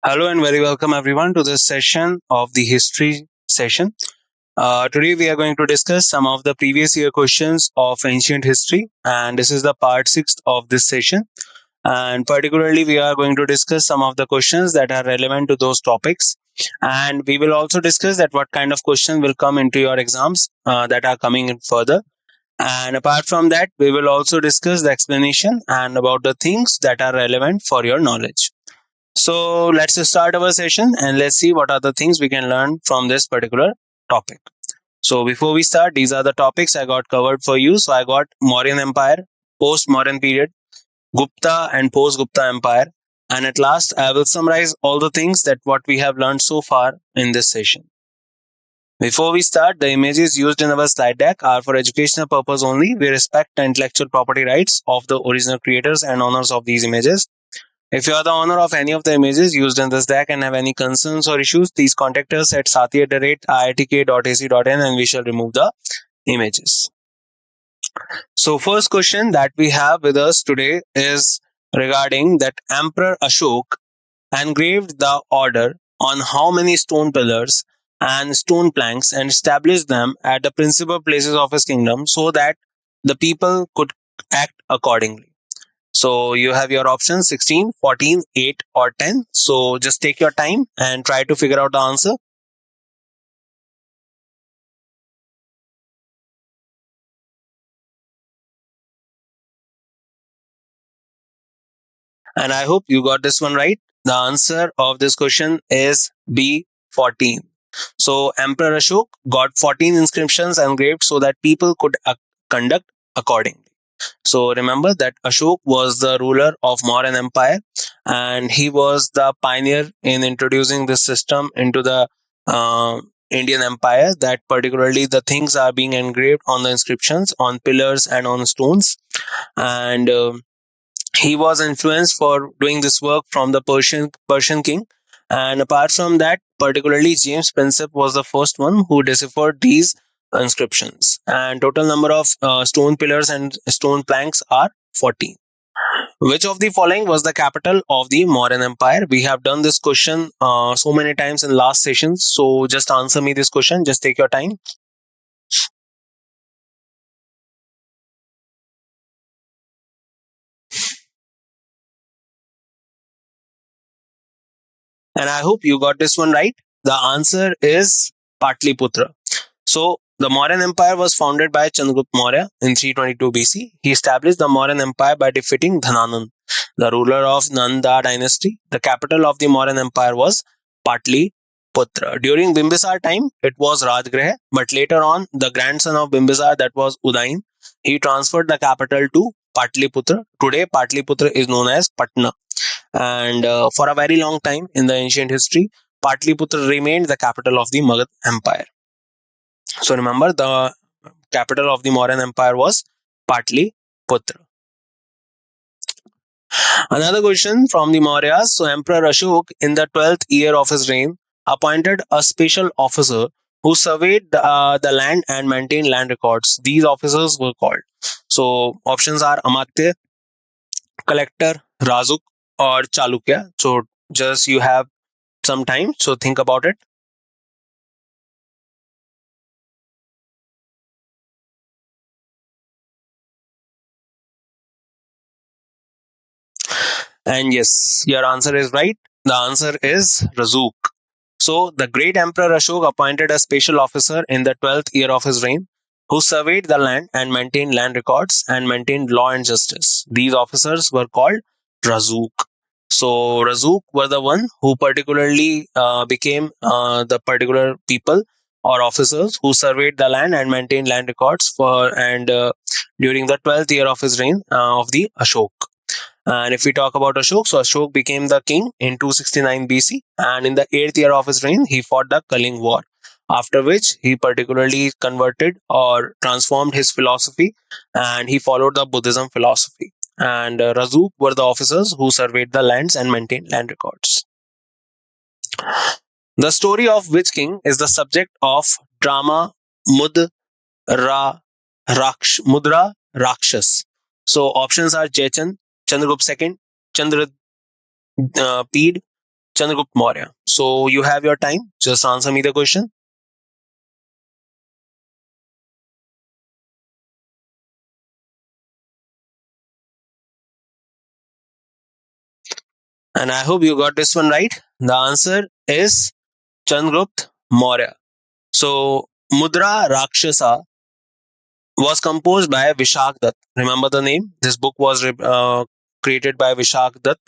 Hello and very welcome everyone to this session of the history session. Today we are going to discuss some of the previous year questions of ancient history, and this is the part 6 of this session. And particularly we are going to discuss some of the questions that are relevant to those topics, and we will also discuss that what kind of question will come into your exams that are coming in further. And apart from that, we will also discuss the explanation and about the things that are relevant for your knowledge. So let's start our session and let's see what are the things we can learn from this particular topic. So before we start, these are the topics I got covered for you. So I got Mauryan Empire, post-Mauryan period, Gupta and post-Gupta Empire. And at last, I will summarize all the things that what we have learned so far in this session. Before we start, the images used in our slide deck are for educational purpose only. We respect the intellectual property rights of the original creators and owners of these images. If you are the owner of any of the images used in this deck and have any concerns or issues, please contact us at sati@iitk.ac.in and we shall remove the images. So first question that we have with us today is regarding that Emperor Ashok engraved the order on how many stone pillars and stone planks and established them at the principal places of his kingdom so that the people could act accordingly. So you have your options 16, 14, 8 or 10. So just take your time and try to figure out the answer. And I hope you got this one right. The answer of this question is B, 14. So Emperor Ashok got 14 inscriptions engraved so that people could conduct accordingly. So remember that Ashok was the ruler of Mauryan Empire and he was the pioneer in introducing this system into the Indian Empire, that particularly the things are being engraved on the inscriptions on pillars and on stones. And he was influenced for doing this work from the Persian king. And apart from that, particularly James Prinsep was the first one who deciphered these inscriptions. And total number of stone pillars and stone planks are 14. Which of the following was the capital of the Mauryan Empire? We have done this question so many times in last sessions. So just answer me this question. Just take your time. And I hope you got this one right. The answer is Patliputra. So the Mauryan Empire was founded by Chandragupta Maurya in 322 BC. He established the Mauryan Empire by defeating Dhananand, the ruler of Nanda dynasty. The capital of the Mauryan Empire was Patliputra. During Bimbisar time, it was Rajgriha, but later on, the grandson of Bimbisar, that was Udayin, he transferred the capital to Patliputra. Today, Patliputra is known as Patna. And for a very long time in the ancient history, Patliputra remained the capital of the Magad Empire. So remember, the capital of the Mauryan Empire was Patliputra. Another question from the Mauryas. So Emperor Ashok, in the 12th year of his reign, appointed a special officer who surveyed the land and maintained land records. These officers were called. So options are Amatya, Collector, Razuk, or Chalukya. So just you have some time. So think about it. And yes, your answer is right. The answer is Razuk. So the great Emperor Ashok appointed a special officer in the 12th year of his reign who surveyed the land and maintained land records and maintained law and justice. These officers were called Razuk. So Razuk were the one who particularly became the particular people or officers who surveyed the land and maintained land records for and during the 12th year of his reign of the Ashok. And if we talk about Ashok, so Ashok became the king in 269 BC, and in the 8th year of his reign, he fought the Kaling War. After which, he particularly converted or transformed his philosophy, and he followed the Buddhism philosophy. And Razuk were the officers who surveyed the lands and maintained land records. The story of which king is the subject of drama Mudra Mudra Rakshas. So options are Jaichand, Chandragupta II, Chandraped, Chandragupta Maurya. So you have your time. Just answer me the question. And I hope you got this one right. The answer is Chandragupta Maurya. So Mudra Rakshasa was composed by Vishak Dutt. Remember the name? This book was created by Vishak Dutt.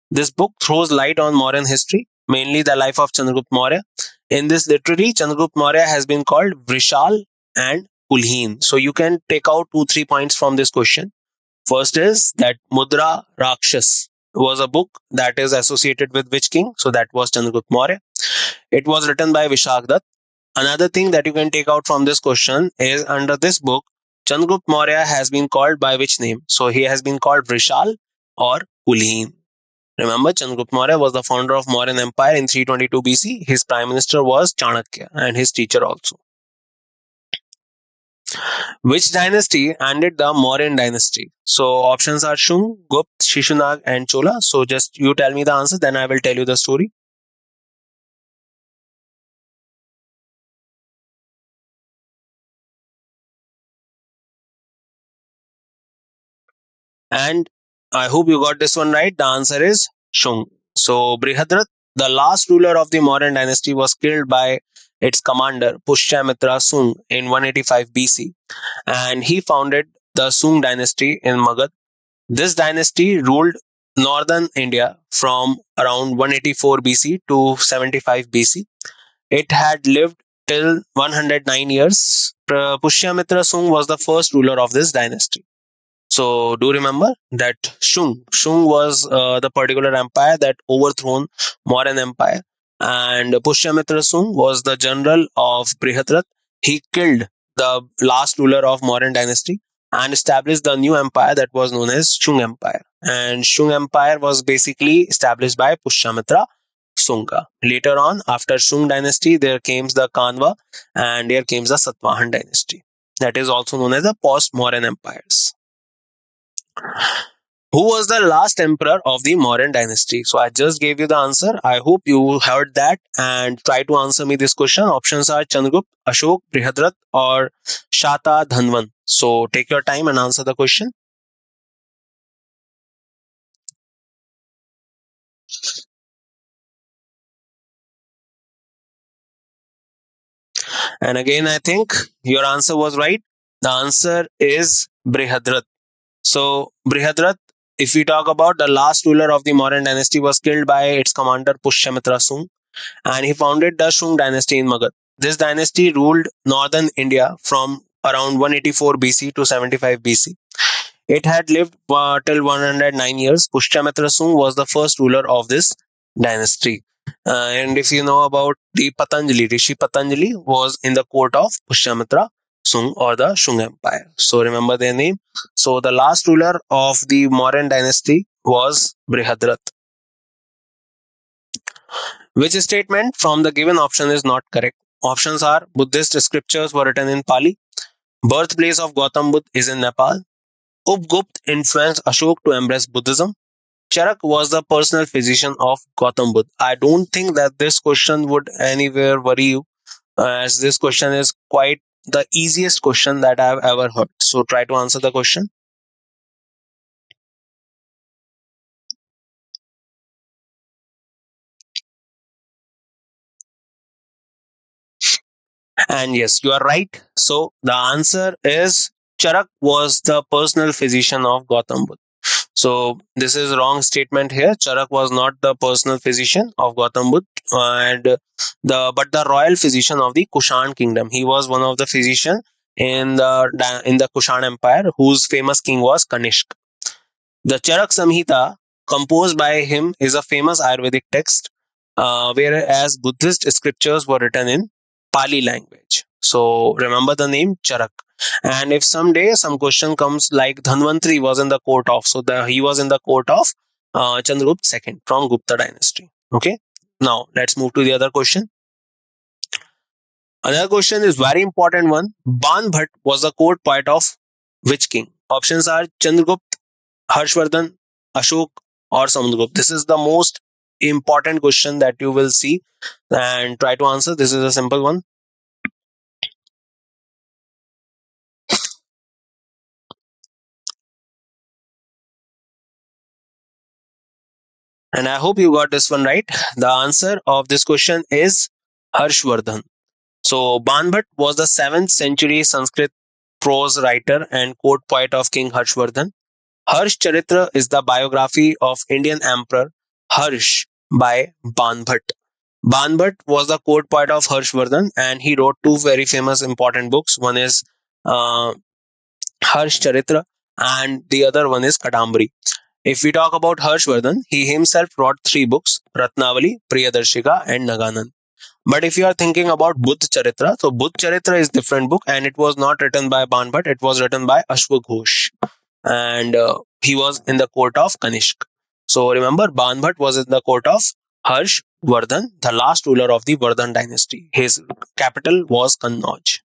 This book throws light on modern history, mainly the life of Chandragupta Maurya. In this literary, Chandragupta Maurya has been called Vrishal and Kulheen. So you can take out 2 3 points from this question. First is that Mudra Rakshas was a book that is associated with which king? So that was Chandragupta Maurya. It was written by Vishak Dutt. Another thing that you can take out from this question is under this book, Chandragupta Maurya has been called by which name? So he has been called Vrishal or Kulheen. Remember, Chandragupta Maurya was the founder of Mauryan Empire in 322 BC. His prime minister was Chanakya and his teacher also. Which dynasty ended the Mauryan dynasty? So options are Shung, Gupta, Shishunag, and Chola. So just you tell me the answer, then I will tell you the story. And I hope you got this one right. The answer is Shung. So Brihadrat, the last ruler of the Mauryan dynasty, was killed by its commander Pushyamitra Sung in 185 BC, and he founded the Sung dynasty in Magad. This dynasty ruled northern India from around 184 BC to 75 BC. It had lived till 109 years. Pushyamitra Sung was the first ruler of this dynasty. So do remember that Shung was the particular empire that overthrown Mauryan Empire, and Pushyamitra Sung was the general of Brihatrat. He killed the last ruler of Mauryan dynasty and established the new empire that was known as Shung Empire. And Shung Empire was basically established by Pushyamitra Sunga. Later on, after Shung dynasty, there came the Kanva and there came the Satvahan dynasty. That is also known as the post-Mauryan empires. Who was the last emperor of the Mauryan dynasty? So I just gave you the answer. I hope you heard that and try to answer me this question. Options are Chandragupta, Ashok, Brihadrat, or Shata Dhanvan. So take your time and answer the question. And again, I think your answer was right. The answer is Brihadrat. So Brihadrat, if we talk about the last ruler of the Mauryan dynasty, was killed by its commander Pushyamitra Sung, and he founded the Shung dynasty in Magad. This dynasty ruled northern India from around 184 BC to 75 BC. It had lived till 109 years. Pushyamitra Sung was the first ruler of this dynasty. And if you know about the Patanjali, Rishi Patanjali was in the court of Pushyamitra Sung or the Shung Empire. So remember their name. So the last ruler of the Mauryan dynasty was Brihadrat. Which statement from the given option is not correct? Options are Buddhist scriptures were written in Pali, birthplace of Gautam Buddha is in Nepal, Upgupta influenced Ashok to embrace Buddhism, Charak was the personal physician of Gautam Buddha. I don't think that this question would anywhere worry you, as this question is quite the easiest question that I've ever heard. So try to answer the question. And yes, you are right. So the answer is Charak was the personal physician of Gautam Buddha. So this is wrong statement here. Charak was not the personal physician of Gautam Buddha, and the royal physician of the Kushan kingdom. He was one of the physician in the Kushan Empire, whose famous king was Kanishk. The Charak Samhita, composed by him, is a famous Ayurvedic text, whereas Buddhist scriptures were written in Pali language. So remember the name Charak. And if someday some question comes like Dhanvantri was in the court of, he was in the court of Chandragupta II from Gupta dynasty. Okay. Now let's move to the other question. Another question is very important one. Ban Bhatt was the court poet of which king? Options are Chandragupta, Harshvardhan, Ashok, or Samudragupta. This is the most important question that you will see, and try to answer. This is a simple one. And I hope you got this one right. The answer of this question is Harshvardhan. So Banbhat was the 7th century Sanskrit prose writer and court poet of King Harshvardhan. Harsh Charitra is the biography of Indian Emperor Harsh by Banbhat. Banbhat was the court poet of Harshvardhan, and he wrote two very famous important books. One is uh, Harsh Charitra and the other one is Kadambari. If we talk about Harshvardhan, he himself wrote three books: Ratnavali, Priyadarshika, and Naganan. But if you are thinking about Buddha Charitra, so Buddha Charitra is different book, and it was not written by Banbhat. It was written by Ashwaghosh, and he was in the court of Kanishk. So remember, Banbhat was in the court of Harshvardhan, the last ruler of the Vardhan dynasty. His capital was Kannauj.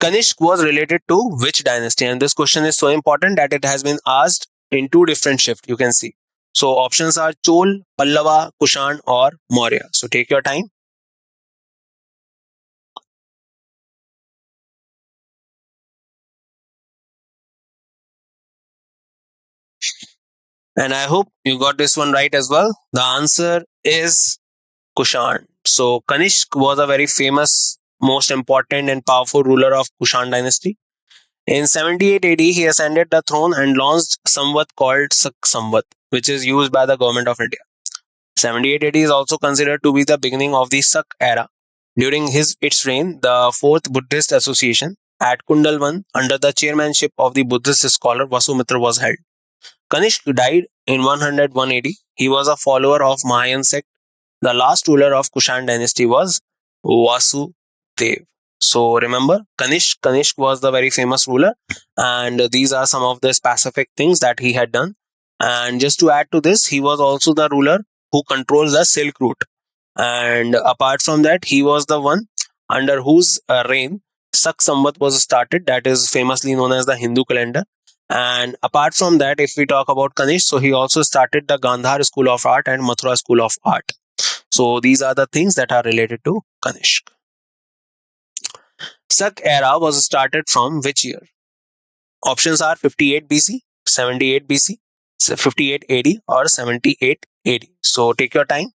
Kanishk was related to which dynasty? And this question is so important that it has been asked in two different shifts. You can see. So options are Chol, Pallava, Kushan, or Maurya. So take your time. And I hope you got this one right as well. The answer is Kushan. So Kanishk was a very famous, most important and powerful ruler of Kushan dynasty. In 78 AD, he ascended the throne and launched Samvat called Sak Samvat, which is used by the government of India. 78 AD is also considered to be the beginning of the Sak era. During its reign, the Fourth Buddhist Association at Kundalwan, under the chairmanship of the Buddhist scholar Vasumitra, was held. Kanishk died in 101 AD. He was a follower of Mahayan sect. The last ruler of Kushan dynasty was Vasudev. So remember, Kanishk was the very famous ruler, and these are some of the specific things that he had done. And just to add to this, he was also the ruler who controls the Silk Route. And apart from that, he was the one under whose reign Sak Samvat was started, that is famously known as the Hindu calendar. And apart from that, if we talk about Kanishk, so he also started the Gandhar School of Art and Mathura School of Art. So these are the things that are related to Kanishk. Sak era was started from which year? Options are 58 BC, 78 BC, 58 AD, or 78 AD. So take your time.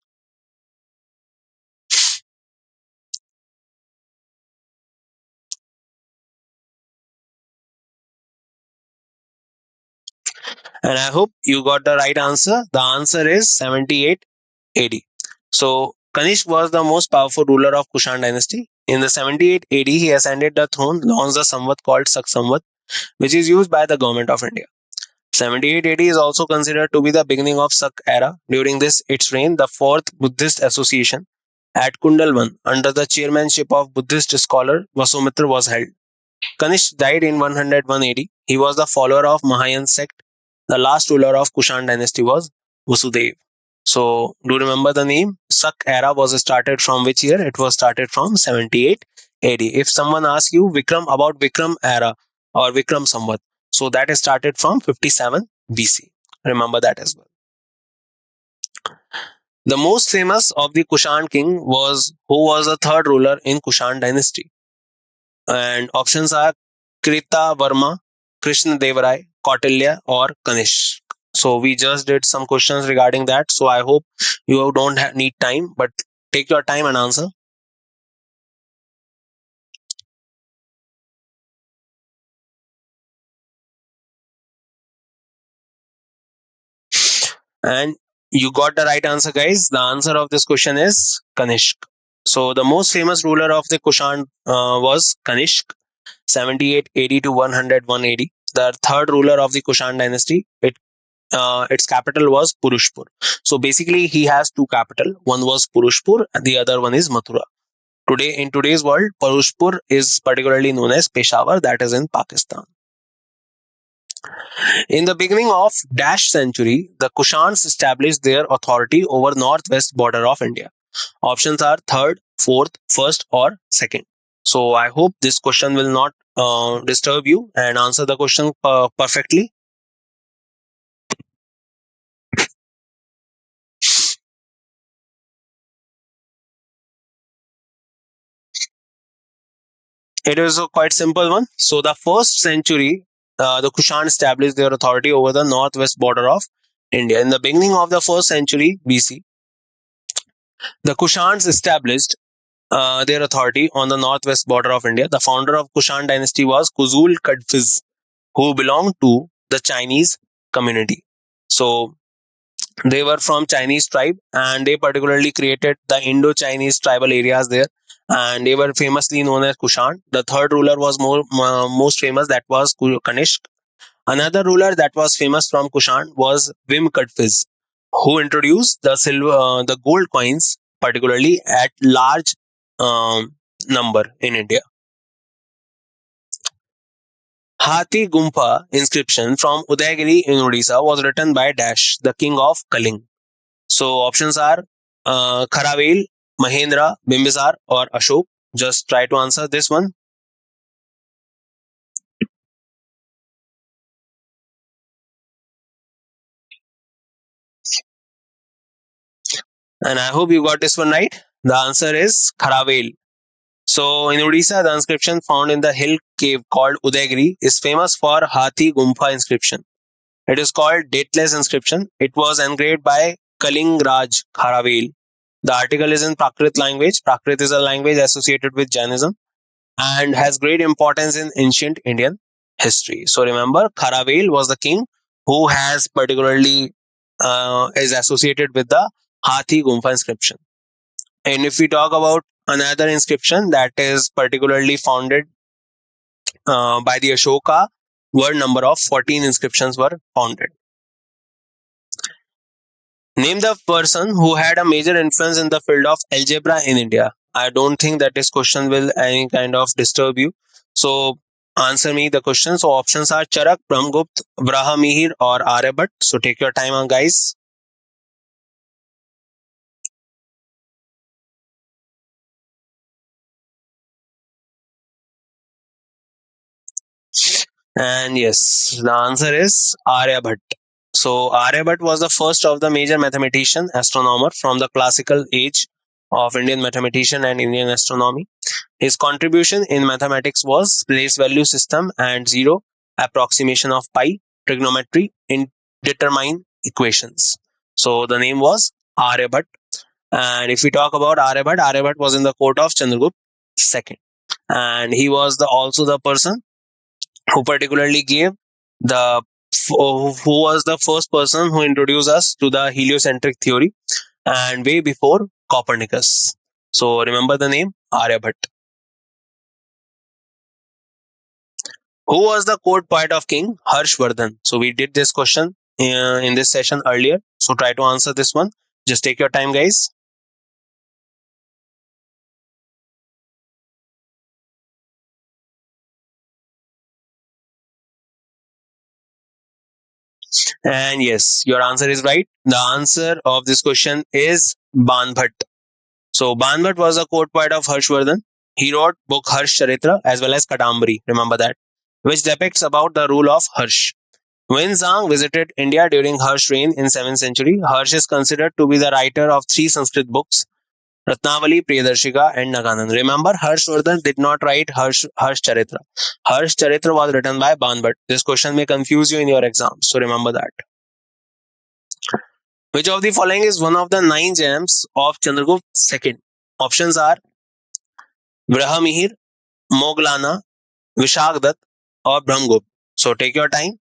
And I hope you got the right answer. The answer is 78 AD. So Kanishk was the most powerful ruler of Kushan dynasty. In the 78 AD, he ascended the throne, launched a Samvat called Sak Samvat, which is used by the government of India. 78 AD is also considered to be the beginning of Sak era. During its reign, the Fourth Buddhist Association at Kundalwan, under the chairmanship of Buddhist scholar Vasumitra, was held. Kanishk died in 101 AD. He was the follower of Mahayan sect. The last ruler of Kushan dynasty was Vasudev. So, do you remember the name? Sak era was started from which year? It was started from 78 AD. If someone asks you about Vikram era or Vikram Samvat, so that is started from 57 BC. Remember that as well. The most famous of the Kushan king was who was the third ruler in Kushan dynasty. And options are Krita Varma, Krishna Devarai, Kautilya, or Kanishk. So we just did some questions regarding that. So I hope you don't need time, but take your time and answer. And you got the right answer, guys. The answer of this question is Kanishk. So the most famous ruler of the Kushan was Kanishk, 78 AD to 101 AD. The third ruler of the Kushan dynasty. Its capital was Purushpur. So basically, he has two capital. One was Purushpur, and the other one is Mathura. In today's world, Purushpur is particularly known as Peshawar, that is in Pakistan. In the beginning of Dash century, the Kushans established their authority over northwest border of India. Options are third, fourth, first, or second. So I hope this question will not disturb you and answer the question perfectly. It is a quite simple one. So the first century, the Kushan established their authority over the northwest border of India. In the beginning of the first century BC, the Kushans established their authority on the northwest border of India. The founder of Kushan dynasty was Kuzul Kadphiz, who belonged to the Chinese community. So they were from Chinese tribe, and they particularly created the Indo-Chinese tribal areas there, and they were famously known as Kushan. The third ruler was most famous, that was Kanishk. Another ruler that was famous from Kushan was Vim Kadphiz, who introduced the gold coins, particularly at large number in India. Hathi Gumpa inscription from Udaygiri in Odisha was written by Dash, the king of Kaling. So options are Kharavel, Mahendra, Bimbisar, or Ashok. Just try to answer this one. And I hope you got this one right. The answer is Kharavel. So in Odisha, the inscription found in the hill cave called Udaygiri is famous for Hathi Gumpa inscription. It is called dateless inscription. It was engraved by Kaling Raj Kharavel. The article is in Prakrit language. Prakrit is a language associated with Jainism and has great importance in ancient Indian history. So remember, Kharavel was the king who has particularly is associated with the Hathi Gumpa inscription. And if we talk about another inscription that is particularly founded by the Ashoka, word number of 14 inscriptions were founded. Name the person who had a major influence in the field of algebra in India. I don't think that this question will any kind of disturb you. So answer me the question. So options are Charak, Brahmgupta, Brahamihir, or Aryabhat. So take your time on, guys. And yes, the answer is Aryabhat. So Aryabhat was the first of the major mathematician, astronomer from the classical age of Indian mathematician and Indian astronomy. His contribution in mathematics was place value system and zero approximation of pi, trigonometry, in determine equations. So the name was Aryabhat. And if we talk about Aryabhat, Aryabhat was in the court of Chandragupta II, and he was also the person who particularly gave the who was the first person who introduced us to the heliocentric theory, and way before Copernicus. So remember the name Aryabhat. Who was the court poet of King Harshvardhan? So we did this question in this session earlier. So try to answer this one. Just take your time, guys. And yes, your answer is right. The answer of this question is Banbhat. So Banbhat was a court poet of Harshvardhan. He wrote book Harsh Charitra as well as Kadambari. Remember that, which depicts about the rule of Harsh. When Zhang visited India during Harsh's reign in 7th century, Harsh is considered to be the writer of 3 Sanskrit books, Ratnavali, Priyadarshika, and Naganand. Remember, Harshvardhan did not write Harsh Charitra. Harsh Charitra was written by Banbhat. This question may confuse you in your exams, so remember that. Which of the following is one of the 9 gems of Chandragupta II? Options are Brahamihir, Moglana, Vishagdat, or Brahmgupta. So take your time.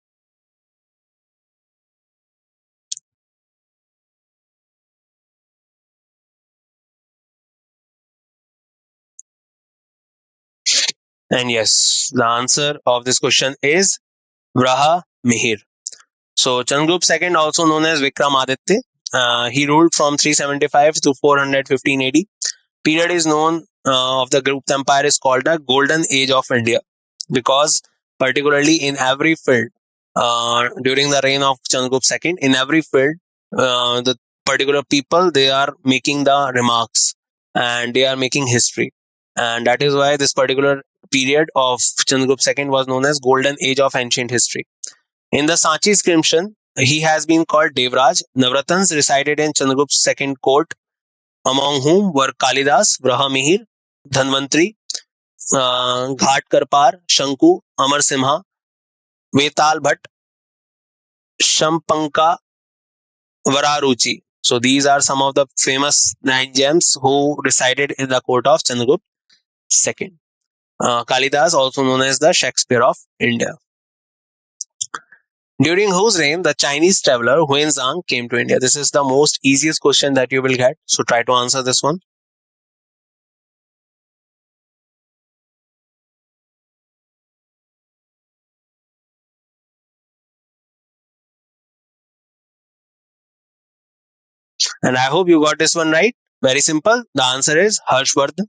And yes, the answer of this question is Brahamihir. So Chandragupta II, also known as Vikramaditya, he ruled from 375 to 415 AD. Period is known of the Gupta Empire is called the Golden Age of India, because particularly in every field during the reign of Chandragupta II, in every field the particular people, they are making the remarks and they are making history, and that is why this particular period of Chandragupta II was known as Golden Age of ancient history. In the Sanchi inscription, he has been called Devraj. Navratans resided in Chandragupta's second court, among whom were Kalidas, Brahamihir, Dhanvantri, घाट करपार, शंकु, अमर सिम्हा, वेताल Bhatt, शमपंका, Vararuchi. So these are some of the famous nine gems who resided in the court of Chandragupta II. Kalidas, also known as the Shakespeare of India. During whose reign the Chinese traveler Huenzang came to India? This is the most easiest question that you will get. So try to answer this one. And I hope you got this one right. Very simple. The answer is Harshvardhan.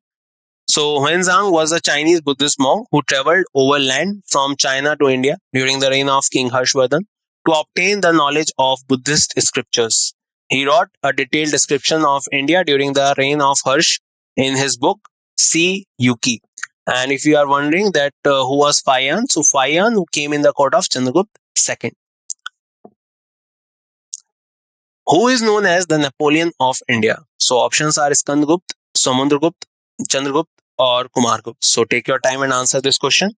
So Huenzang was a Chinese Buddhist monk who traveled overland from China to India during the reign of King Harshvardhan to obtain the knowledge of Buddhist scriptures. He wrote a detailed description of India during the reign of Harsh in his book See Yuki. And if you are wondering that who was Fayan, so Fayan who came in the court of Chandragupta II. Who is known as the Napoleon of India? So options are Skandagupt, Samundragupt, Chandragupt, or Kumargupt. So take your time and answer this question.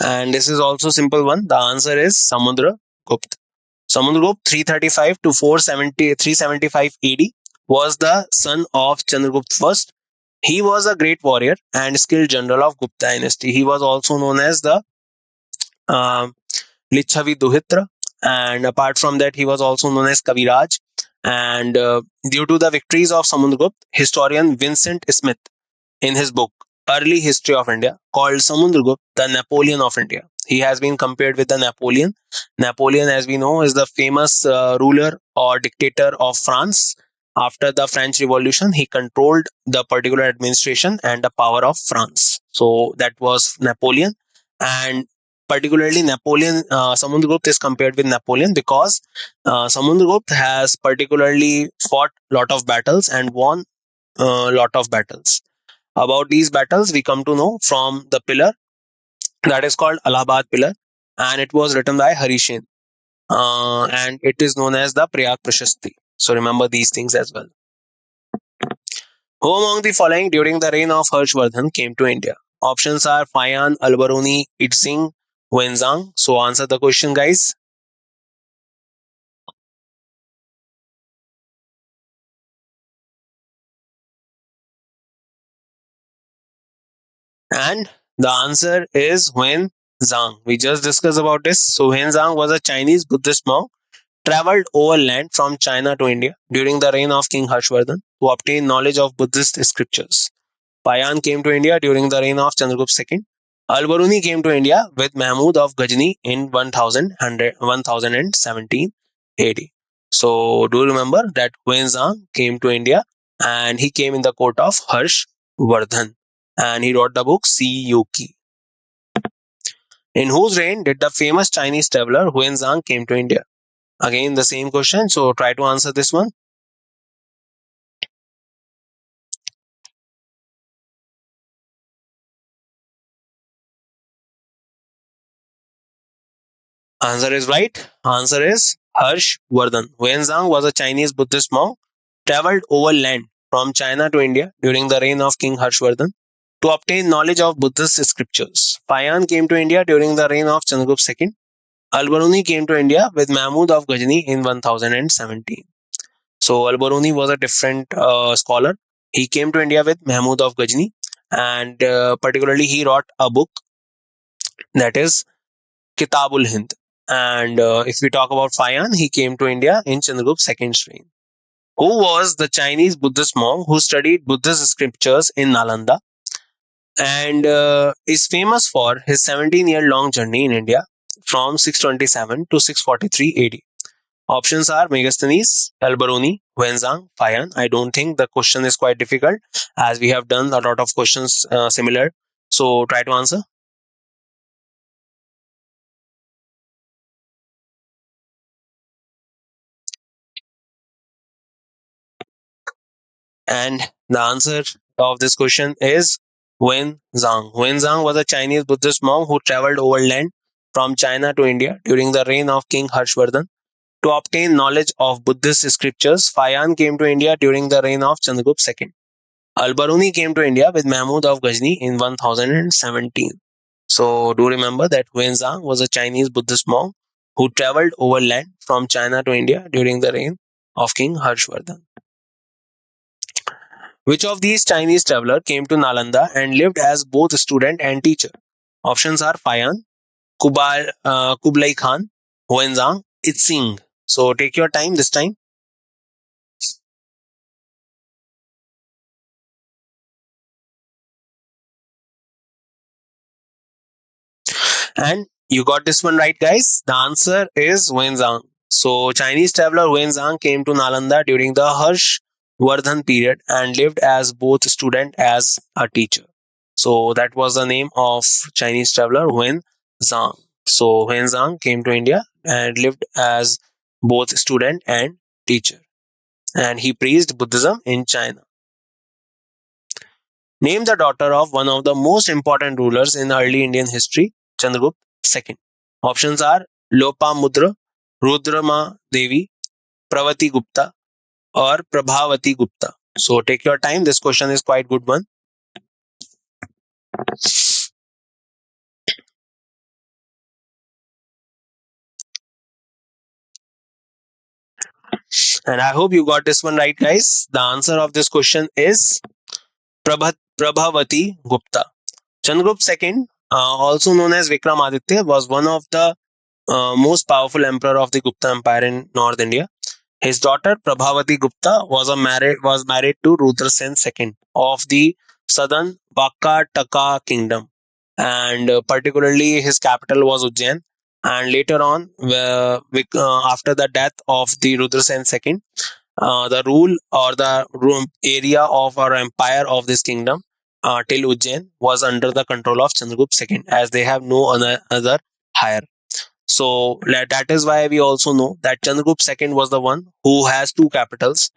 And this is also simple one. The answer is Samundragupt. Samundragupt 335 to 375 AD was the son of Chandragupta first. He was a great warrior and skilled general of Gupta dynasty. He was also known as the uh, Lichavi Duhitra, and apart from that, he was also known as Kaviraj. And due to the victories of Samundragupta, historian Vincent Smith, in his book Early History of India, called Samundragupta the Napoleon of India. He has been compared with the Napoleon. Napoleon, as we know, is the famous ruler or dictator of France. After the French Revolution, he controlled the particular administration and the power of France. So that was Napoleon. And particularly Napoleon, Samundragupta is compared with Napoleon because Samundragupta has particularly fought a lot of battles and won a lot of battles. About these battles, we come to know from the pillar that is called Allahabad Pillar, and it was written by Harishen, and it is known as the Prayag Prashasti. So remember these things as well. Who among the following during the reign of Harshvardhan came to India? Options are Fayan, Albaruni, Itzing, Wenzang. So answer the question, guys. And the answer is Wenzang. We just discussed about this. So Wenzang was a Chinese Buddhist monk traveled overland from China to India during the reign of King Harshvardhan to obtain knowledge of Buddhist scriptures. Payan came to India during the reign of Chandragupta II. Al-Baruni came to India with Mahmud of Ghazni in 1017 AD. So do remember that Huenzang came to India and he came in the court of Harshvardhan and he wrote the book Si Yuki. In whose reign did the famous Chinese traveler Huenzang came to India? Again, the same question. So try to answer this one. Answer is right. Answer is Harshvardhan. Huenzang was a Chinese Buddhist monk traveled overland from China to India during the reign of King Harshvardhan to obtain knowledge of Buddhist scriptures. Payan came to India during the reign of Chandragupta II. Al-Baruni came to India with Mahmud of Ghazni in 1017. So Al-Baruni was a different scholar. He came to India with Mahmud of Ghazni, and particularly he wrote a book that is Kitabul Hind. And if we talk about Fayan, he came to India in Chandragupta's second reign. Who was the Chinese Buddhist monk who studied Buddhist scriptures in Nalanda and is famous for his 17-year-long journey in India from 627 to 643 AD? Options are Megasthenes, Alberoni, Wenzang, Fayan. I don't think the question is quite difficult as we have done a lot of questions similar. So try to answer. And the answer of this question is Wen Zhang. Wen Zhang was a Chinese Buddhist monk who traveled overland from China to India during the reign of King Harshvardhan to obtain knowledge of Buddhist scriptures. Fayan came to India during the reign of Chandragupta II. Al-Baruni came to India with Mahmud of Ghazni in 1017. So do remember that Huenzang was a Chinese Buddhist monk who traveled overland from China to India during the reign of King Harshvardhan. Which of these Chinese travelers came to Nalanda and lived as both student and teacher? Options are Fayan, Kublai Khan, Huenzang, Itzing. So take your time this time. And you got this one right, guys. The answer is Huenzang. So Chinese traveler Huenzang came to Nalanda during the Harshvardhan period and lived as both student as a teacher. So that was the name of Chinese traveler Huenzang. So Huenzang came to India and lived as both student and teacher. And he preached Buddhism in China. Name the daughter of one of the most important rulers in early Indian history, Chandragupta II. Options are Lopamudra, Rudrama Devi, Pravati Gupta, or Prabhavati Gupta. So take your time. This question is quite good one. And I hope you got this one right, guys. The answer of this question is Prabhavati Gupta. Chandragupta II, also known as Vikramaditya, was one of the most powerful emperor of the Gupta Empire in North India. His daughter Prabhavati Gupta was married to Rudra Sen II of the southern Vakataka kingdom, and particularly his capital was Ujjain. And later on, after the death of the Rudra Sen II, the rule or the area of our empire of this kingdom till Ujjain was under the control of Chandragupta II, as they have no other higher. So that is why we also know that Chandragupta II was the one who has two capitals.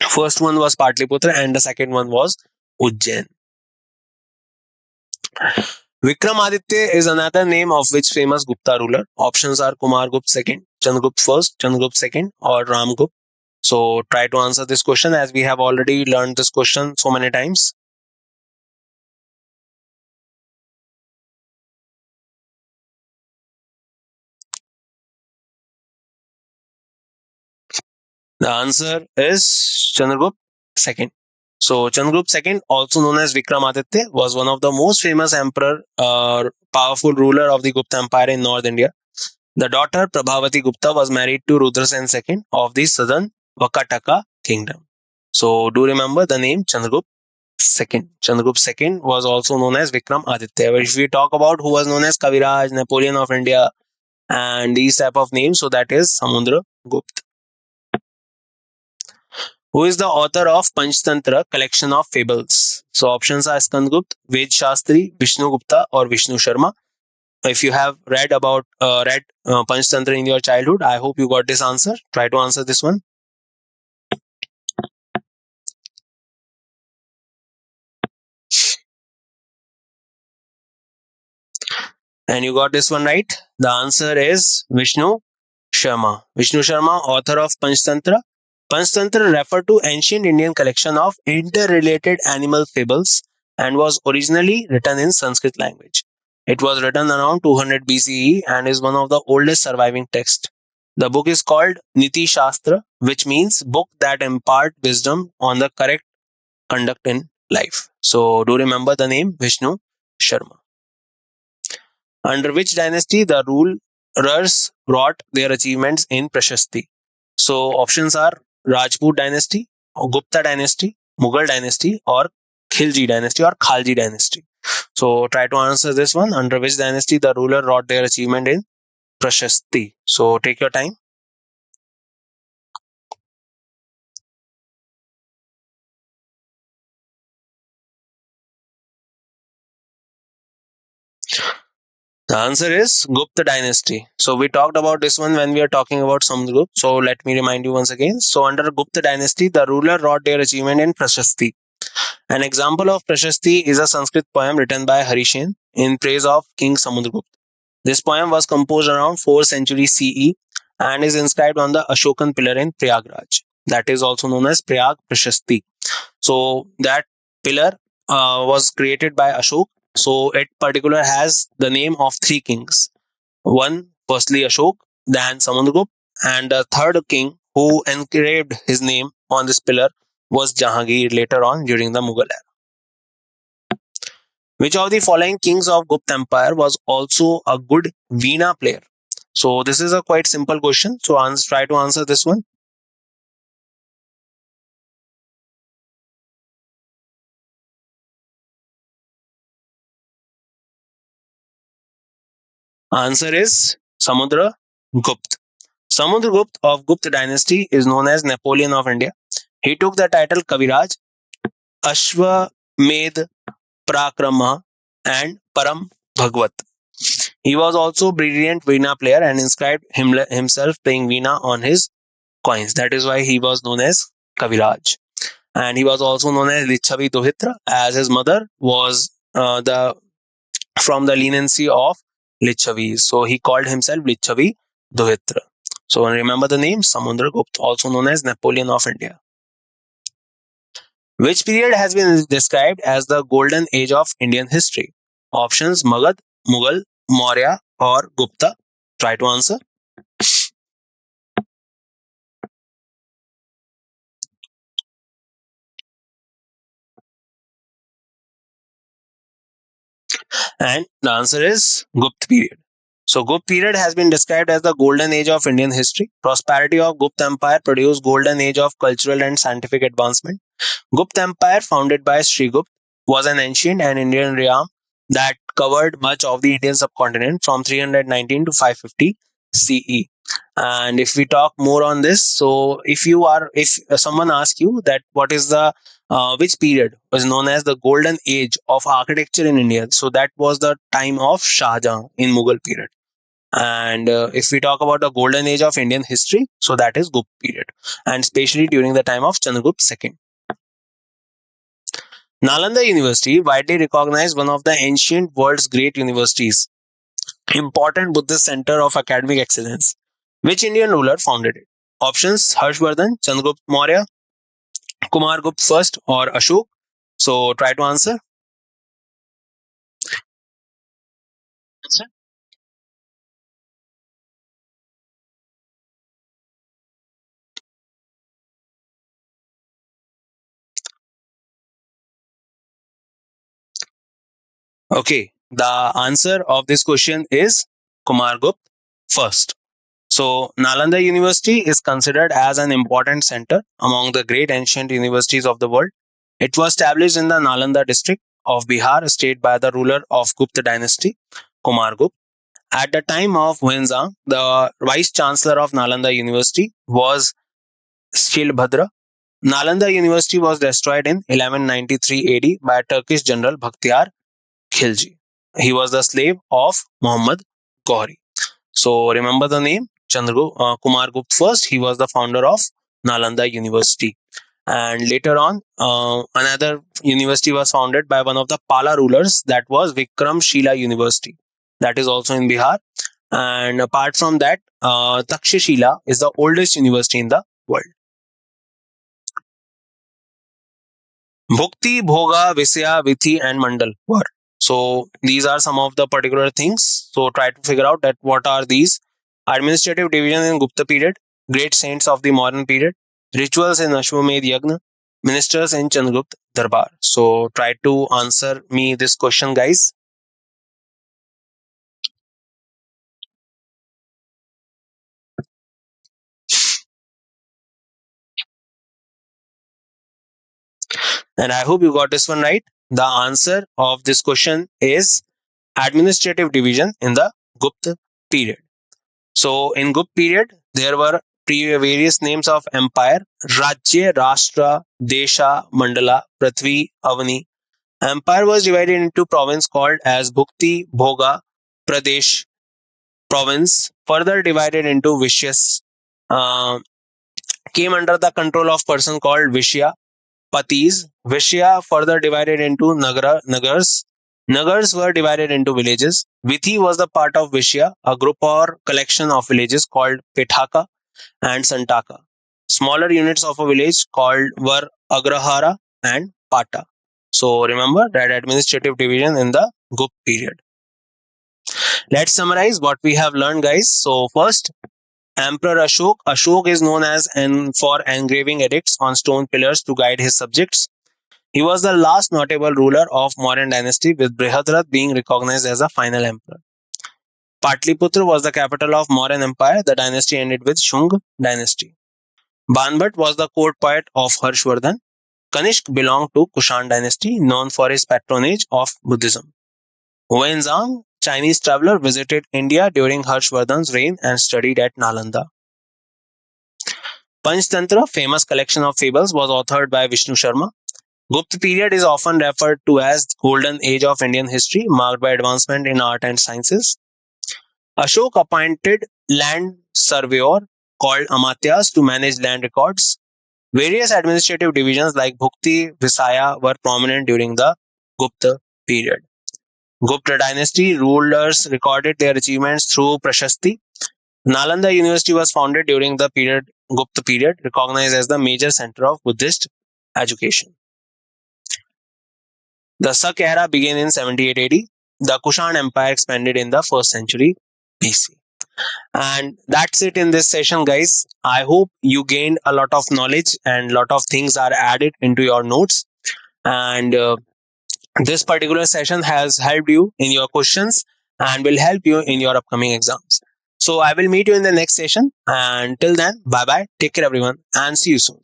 First one was Patliputra and the second one was Ujjain. Vikramaditya is another name of which famous Gupta ruler. Options are Kumargupta II, Chandragupta first, Chandragupta II, or Ramgupta. So try to answer this question, as we have already learned this question so many times. The answer is Chandragupta II. So Chandragupta II, also known as Vikramaditya, was one of the most famous emperor or powerful ruler of the Gupta Empire in North India. The daughter Prabhavati Gupta was married to Rudra Sen II of the southern Vakataka kingdom. So do remember the name Chandragupta II. Chandragupta II was also known as Vikramaditya. If we talk about who was known as Kaviraj, Napoleon of India, and these type of names, so that is Samudra Gupta. Who is the author of Panchtantra collection of fables? So options are Skandgupta, Ved Shastri, Vishnu Gupta, or Vishnu Sharma. If you have read Panchtantra in your childhood, I hope you got this answer. Try to answer this one. And you got this one right. The answer is Vishnu Sharma. Vishnu Sharma, author of Panchtantra. Panchtantra referred to ancient Indian collection of interrelated animal fables and was originally written in Sanskrit language. It was written around 200 BCE and is one of the oldest surviving texts. The book is called Niti Shastra, which means book that impart wisdom on the correct conduct in life. So do remember the name Vishnu Sharma. Under which dynasty the rulers brought their achievements in Prashasti? So options are Rajput dynasty, or Gupta dynasty, Mughal dynasty, or Khilji dynasty or Khalji dynasty. So try to answer this one. Under which dynasty the ruler wrought their achievement in Prashasti? So take your time. The answer is Gupta dynasty. So we talked about this one when we are talking about Samudra. So let me remind you once again. So under Gupta dynasty, the ruler wrought their achievement in Prashasti. An example of Prashasti is a Sanskrit poem written by Harishen in praise of King Samudragupta. This poem was composed around 4th century CE and is inscribed on the Ashokan pillar in Prayagraj. That is also known as Prayag Prashasti. So that pillar was created by Ashok. So it particular has the name of three kings. One, firstly Ashok, then Samudragupta, and the third king who engraved his name on this pillar was Jahangir later on during the Mughal era. Which of the following kings of Gupta Empire was also a good Veena player? So this is a quite simple question. So try to answer this one. Answer is Samudra Gupta. Samudragupta of Gupta dynasty is known as Napoleon of India. He took the title Kaviraj, Ashwamedh Prakrama, and Param Bhagwat. He was also brilliant Veena player and inscribed himself playing Veena on his coins. That is why he was known as Kaviraj. And he was also known as Lichavi Dohitra, as his mother was the from the leniency of Lichavis. So he called himself Lichavi Dohitra. So remember the name Samudragupta, also known as Napoleon of India. Which period has been described as the golden age of Indian history? Options: Magad, Mughal, Maurya, or Gupta. Try to answer. And the answer is Gupta period. So Gupta period has been described as the golden age of Indian history. Prosperity of Gupta Empire produced golden age of cultural and scientific advancement. Gupta Empire, founded by Srigupta, was an ancient and Indian realm that covered much of the Indian subcontinent from 319 to 550 CE. And if we talk more on this, so if someone asks you that what is the which period was known as the golden age of architecture in India, so that was the time of Shah Jahan in Mughal period. And if we talk about the golden age of Indian history, so that is Gupta period, and especially during the time of Chandragupta II. Nalanda University, widely recognized one of the ancient world's great universities, important Buddhist center of academic excellence. Which Indian ruler founded it? Options: Harshvardhan, Chandragupta Maurya, Kumar Gupta first, or Ashok. So try to answer. Okay, the answer of this question is Kumar Gupta first. So, Nalanda University is considered as an important center among the great ancient universities of the world. It was established in the Nalanda district of Bihar state by the ruler of Gupta dynasty, Kumar Gupta. At the time of Huinzhang, the vice chancellor of Nalanda University was Shilbhadra. Nalanda University was destroyed in 1193 AD by Turkish general Bakhtiyar Khilji. He was the slave of Muhammad Ghori. So remember the name Kumar Gupta first. He was the founder of Nalanda University, and later on, another university was founded by one of the Pala rulers. That was Vikramshila University. That is also in Bihar. And apart from that, Takshashila is the oldest university in the world. Bhukti, Bhoga, Visya, Vithi, and Mandal were. So these are some of the particular things. So try to figure out that what are these. Administrative division in Gupta period, great saints of the modern period, rituals in Ashwamedh Yagna, ministers in Chandragupta Darbar. So try to answer me this question, guys. And I hope you got this one right. The answer of this question is administrative division in the Gupta period. So in Gupta period, there were various names of empire: Rajya, Rashtra, Desha, Mandala, Prithvi, Avani. Empire was divided into province called as Bhukti, Bhoga, Pradesh, province, further divided into Vishyas, uh, came under the control of person called Vishya, Patis. Vishya further divided into Nagars, Nagars were divided into villages. Vithi was the part of Vishya, a group or collection of villages called Pithaka and Santaka. Smaller units of a village called were Agrahara and Pata. So remember that administrative division in the Gupta period. Let's summarize what we have learned, guys. So first, Emperor Ashok. Ashok is known as for engraving edicts on stone pillars to guide his subjects. He was the last notable ruler of Mauryan dynasty, with Brihadrath being recognized as a final emperor. Patliputra was the capital of Mauryan Empire. The dynasty ended with Shung dynasty. Banbhat was the court poet of Harshvardhan. Kanishk belonged to Kushan dynasty, known for his patronage of Buddhism. Wenzhang, Chinese traveler, visited India during Harshvardhan's reign and studied at Nalanda. Panchtantra, famous collection of fables, was authored by Vishnu Sharma. Gupta period is often referred to as the golden age of Indian history, marked by advancement in art and sciences. Ashok appointed land surveyor called Amatyas to manage land records. Various administrative divisions like Bhukti, Visaya were prominent during the Gupta period. Gupta dynasty rulers recorded their achievements through Prashasti. Nalanda University was founded during the Gupta period, recognized as the major center of Buddhist education. The Sak era began in 78 AD. The Kushan Empire expanded in the 1st century BC. And that's it in this session, guys. I hope you gained a lot of knowledge and a lot of things are added into your notes. And this particular session has helped you in your questions and will help you in your upcoming exams. So I will meet you in the next session. And till then, bye bye. Take care, everyone, and see you soon.